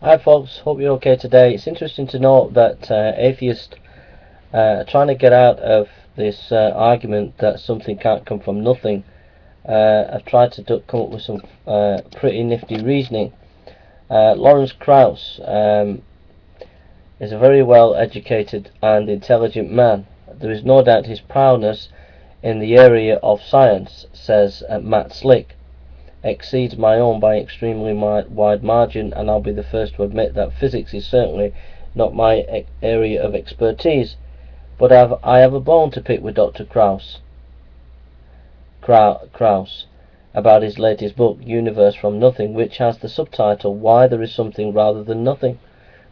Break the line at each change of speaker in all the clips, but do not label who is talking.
Hi folks, hope you're okay today. It's interesting to note that atheists are trying to get out of this argument that something can't come from nothing. I've tried to come up with some pretty nifty reasoning. Lawrence Krauss is a very well educated and intelligent man. There is no doubt his prowess in the area of science, says Matt Slick, exceeds my own by extremely wide margin, and I'll be the first to admit that physics is certainly not my area of expertise. But I have a bone to pick with Dr. Krauss about his latest book, Universe from Nothing, which has the subtitle, Why There Is Something Rather Than Nothing.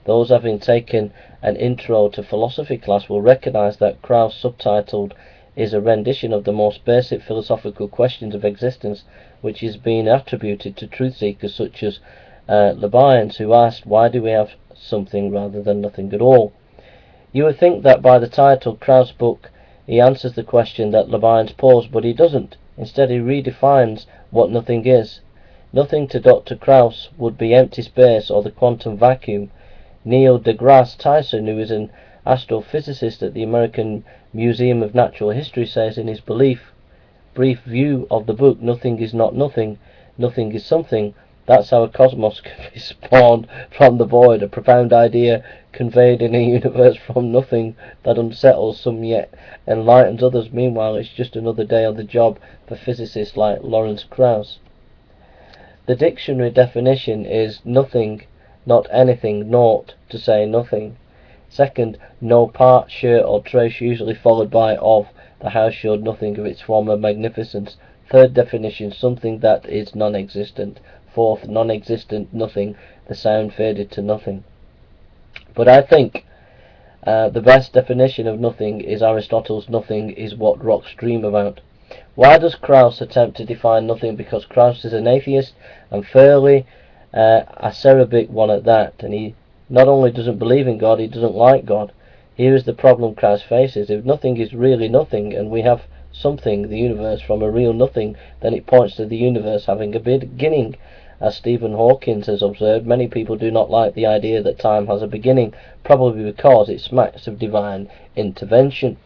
Those having taken an intro to philosophy class will recognize that Krauss' subtitled is a rendition of the most basic philosophical questions of existence, which is being attributed to truth seekers such as Leibniz, who asked, why do we have something rather than nothing at all? You would think that by the title Krauss' book he answers the question that Leibniz posed, but he doesn't. Instead he redefines what nothing is. Nothing to Dr. Krauss would be empty space or the quantum vacuum. Neil deGrasse Tyson, who is an astrophysicist at the American Museum of Natural History, says in his brief view of the book, nothing is not nothing, nothing is something. That's how a cosmos can be spawned from the void, a profound idea conveyed in a universe from nothing that unsettles some yet enlightens others. Meanwhile, it's just another day on the job for physicists like Lawrence Krauss. The dictionary definition is nothing, not anything, naught, to say nothing. Second, no part, share or trace, usually followed by of. The house showed nothing of its former magnificence. Third definition, something that is non-existent. Fourth, non-existent, nothing. The sound faded to nothing. But I think the best definition of nothing is Aristotle's nothing is what rocks dream about. Why does Krauss attempt to define nothing? Because Krauss is an atheist, and fairly acerbic one at that, and he not only doesn't believe in God, he doesn't like God. Here is the problem Krauss faces. If nothing is really nothing, and we have something, the universe, from a real nothing, then it points to the universe having a beginning. As Stephen Hawking has observed, many people do not like the idea that time has a beginning, probably because it smacks of divine intervention.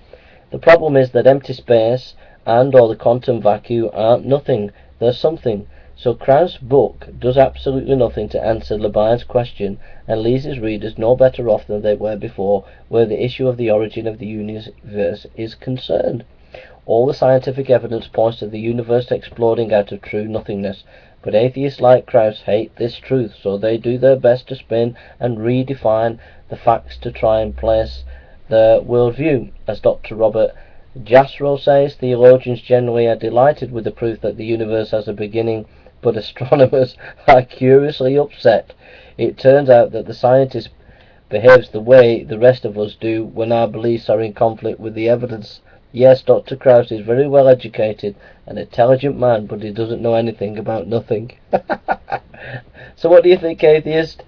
The problem is that empty space and or the quantum vacuum aren't nothing, they're something. So Krauss' book does absolutely nothing to answer Leibniz's question, and leaves his readers no better off than they were before, where the issue of the origin of the universe is concerned. All the scientific evidence points to the universe exploding out of true nothingness, but atheists like Krauss hate this truth, so they do their best to spin and redefine the facts to try and place their worldview. As Dr. Robert Jastrow says, theologians generally are delighted with the proof that the universe has a beginning, but astronomers are curiously upset. It turns out that the scientist behaves the way the rest of us do when our beliefs are in conflict with the evidence. Yes, Dr. Krauss is very well educated, an intelligent man, but he doesn't know anything about nothing. So what do you think, atheist?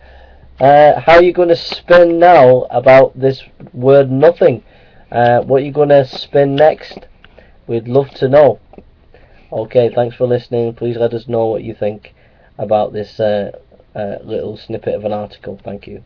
How are you going to spin now about this word nothing? What are you going to spin next? We'd love to know. Okay, thanks for listening. Please let us know what you think about this little snippet of an article. Thank you.